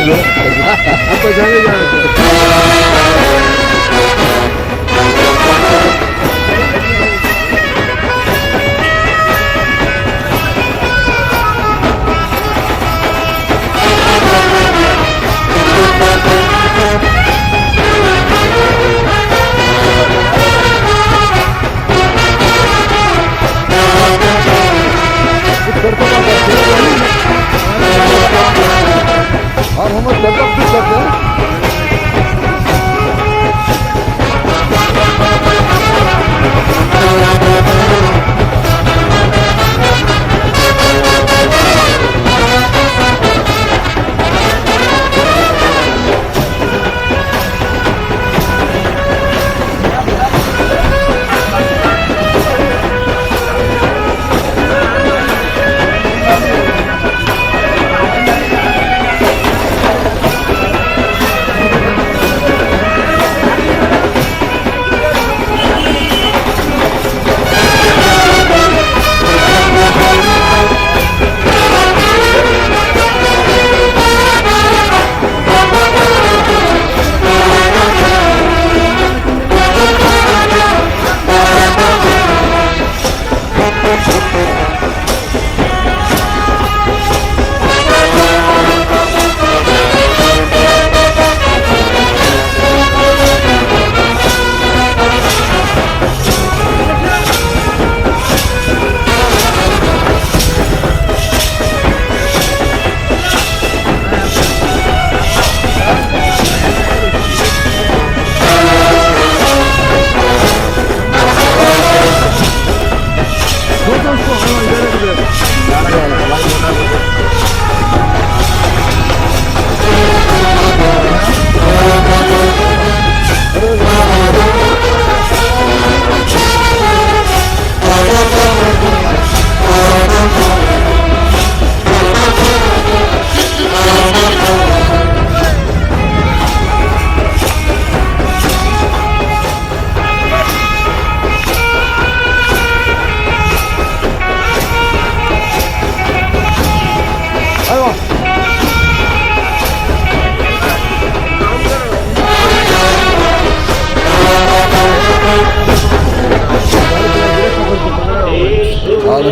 तो जाने और हम डेवलप भी करते हैं।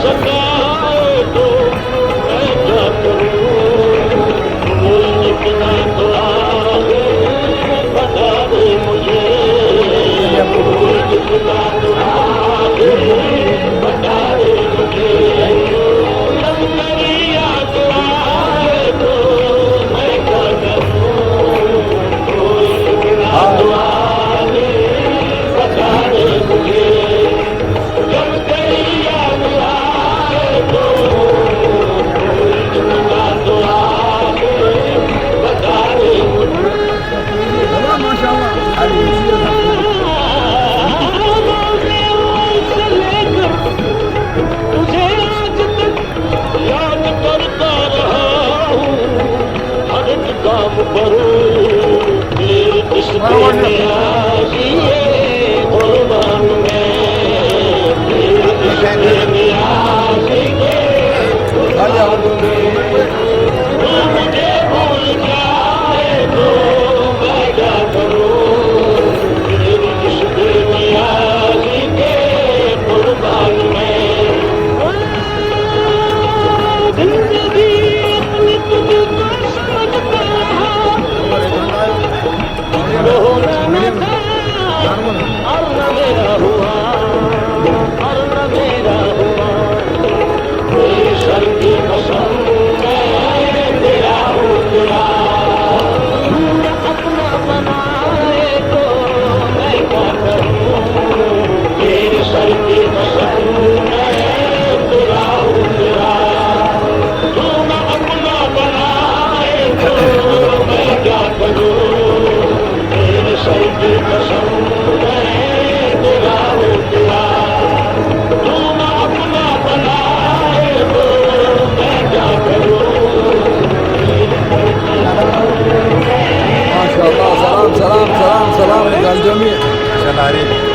सताए तो मैं क्या करूं।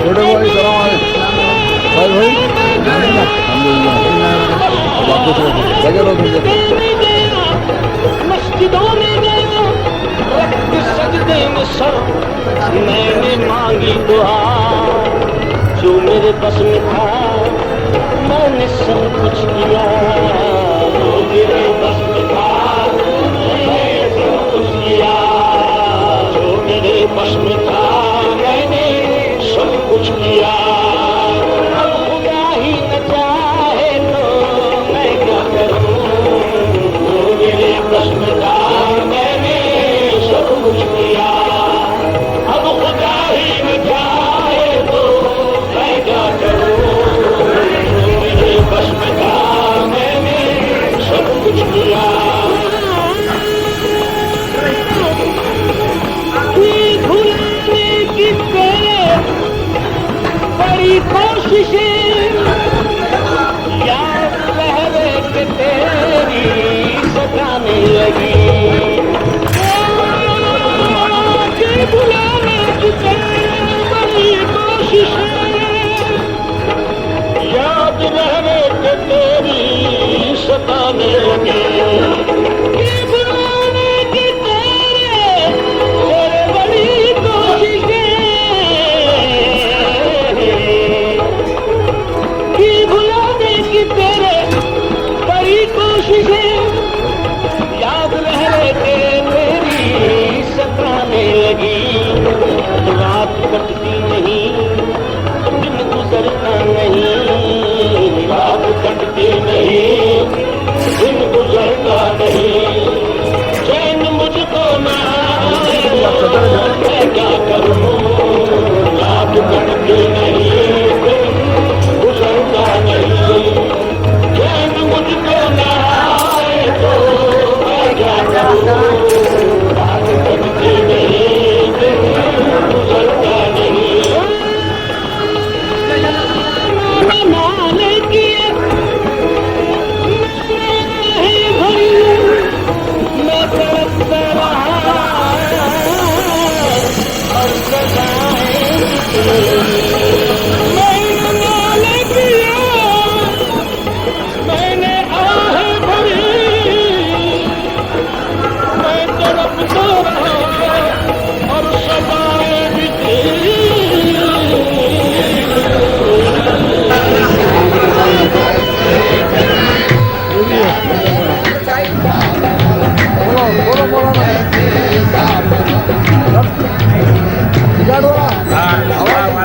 छोटे भाई सलाम भाई भाई अल्हम्दुलिल्लाह बात तो जगह रो मस्जिदों में गया रक्त सजदे में सर मैंने मांगी दुआ जो मेरे बस में था मैंने सब कुछ किया जो मेरे बस में था मैंने सब कुछ किया जो मेरे बस में था मैंने सब कुछ किया अब खुदा ही न चाहे तो मैं क्या करूं जो मेरे बस में था मैंने सब कुछ किया अब खुदा ही न चाहे तो मैं क्या करूं जो मेरे बस में था मैंने सब कुछ किया भूलने की तेरे बड़ी कोशिशें याद रह रहे कि तेरी सताने लगी भुलाने की तेरी बड़ी कोशिशें याद रह रहे कि तेरी सताने लगी भुलाने की तेरे बड़ी कोशिशें कि भुलाने की तेरे बड़ी कोशिशें याद रह रहे थे मेरी सताने लगी रात कटती नहीं दिन गुजरता नहीं रात कटती नहीं दिन गुजरता नहीं चैन मुझको ना आए मैं क्या करूं रात कटती नहीं दिन गुजरता नहीं चैन मुझको ना आए तो मैं क्या करूं रात कटती नहीं दिन गुजरता नहीं माने किए नहीं भरी मैं तड़पता रहा और सजाएं मैंने माने किया मैंने आहें भरी मैं तड़पता रहा और सजाएं भी दी बोलो बोलो ना रिकॉर्ड हो रहा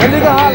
जल्दी का हाल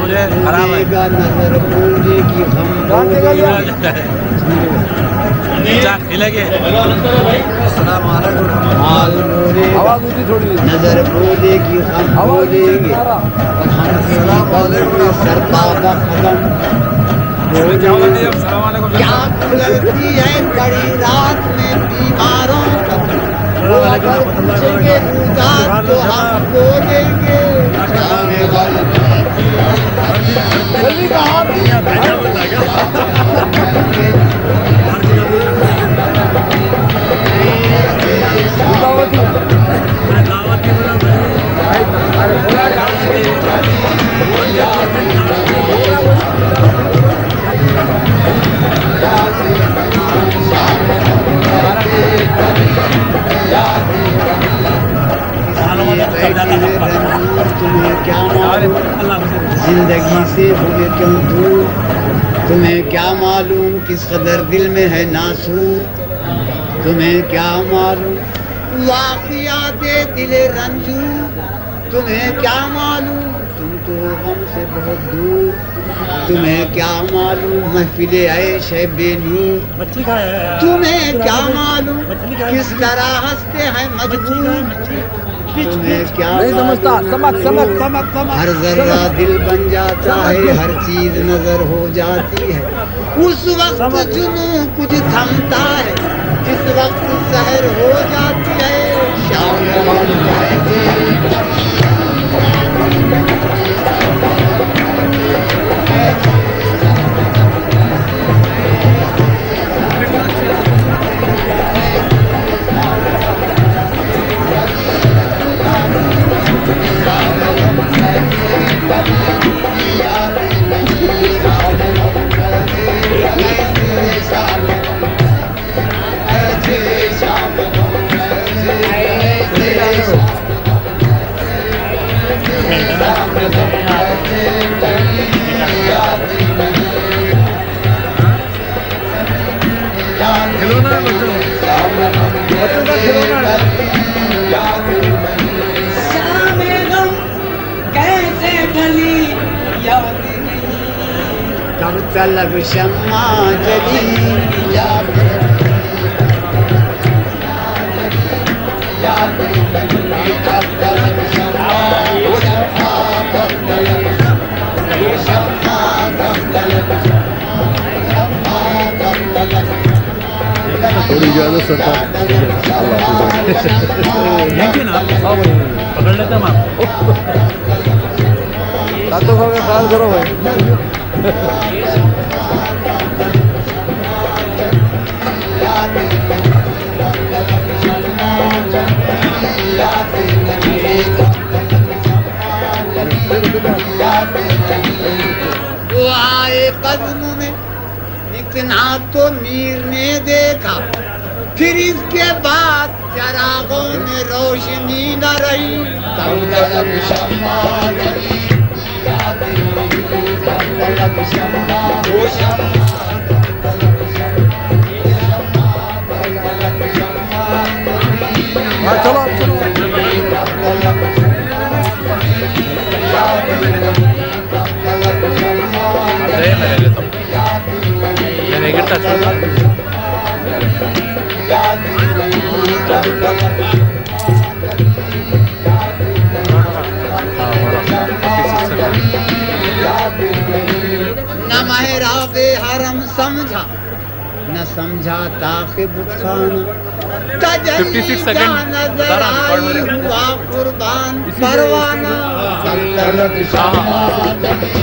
मुझे खराब है नजर पूंजी की हम कहाँ निकल गया जा खिलेंगे अस्सलाम वालेकुम हाल बोले आवाज ऊंची थोड़ी नजर बोले की हम आवाज ऊंची बोलेंगे आ रहा और हम सरताबा कदम क्या खुलती है बड़ी रात में बीमारों का वो अगर पूछेंगे उदास तो हम बोलेंगे जल्दी का हाल तुम्हें क्या मालूम जिंदगी से हुए क्यों दूर तुम्हें क्या मालूम किस कदर दिल में है नासूर तुम्हें क्या मालूम वाक़ियात दिल रंजू तुम्हें क्या मालूम तुम तो गम से बहुत दूर, तुम्हें क्या मालूम महफिले ऐश है बेनूर, तुम्हें क्या मालूम किस तरह हंसते हैं मजबूर, तुम्हें क्या नहीं समझता। समक समक समक समक। हर जर्रा दिल बन जाता है, हर चीज नजर हो जाती है, उस वक्त जुनू कुछ थमता है, जिस वक्त सहर हो जाती है, शाम हो जाएगी। खिलौना बच्चों का खिलौना कैसे ढली याद नहीं, कब तलक शम्मा जली याद थोड़ी ज्यादा सरकार पकड़ लेते हम आपको। दांतों का ख्याल करो भाई। वो आए कदम में इतना तो मीर ने देखा, फिर इसके बाद चरागों में रोशनी न रही, तब तलक शम्मा जली याद नहीं, तब तलक शम्मा वो शम्मा, हाँ चलो चलो। मैं ले लेता हूँ, मैं गिरता छोटा। न महराबे हरम समझा, न समझा ताक़िब खाना, 56 सेकंड नजर आई हुआ कुर्बान परवाना, तब तलक शम्मा जली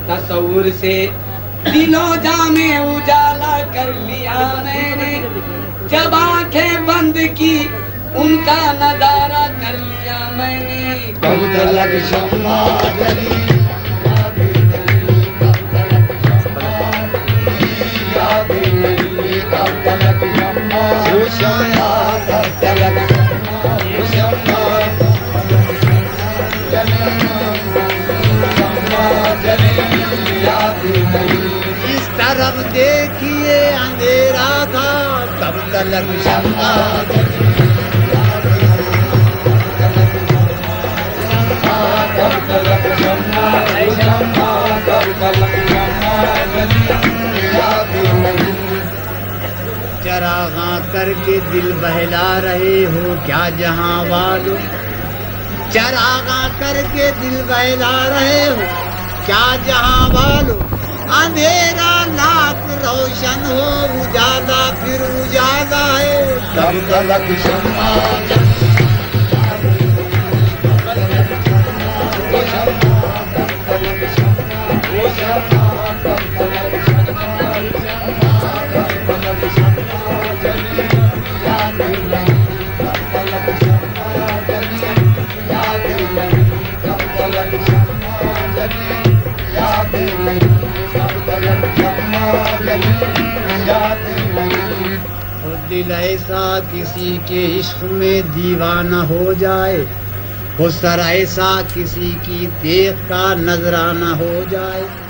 तसव्वुर से दिलों जामे उजाला कर लिया मैंने, जब आंखें बंद की उनका नजारा कर लिया मैंने, कब तलक शम्मा जली याद नहीं, कब तलक शम्मा वो शम्मा, कब तलक वो शम्मा इस तरफ देखिए अंधेरा था, तब तलक शम्मा जली चरागा करके दिल बहला रहे हो क्या जहां वालों, चरागा करके दिल बहला रहे हो क्या जहां वालों, अंधेरा लाख रोशन हो उजाला फिर उजाला। तब तलक शम्मा दिल ऐसा किसी के इश्क में दीवाना हो जाए, हो सर ऐसा किसी की देख का नजराना हो जाए।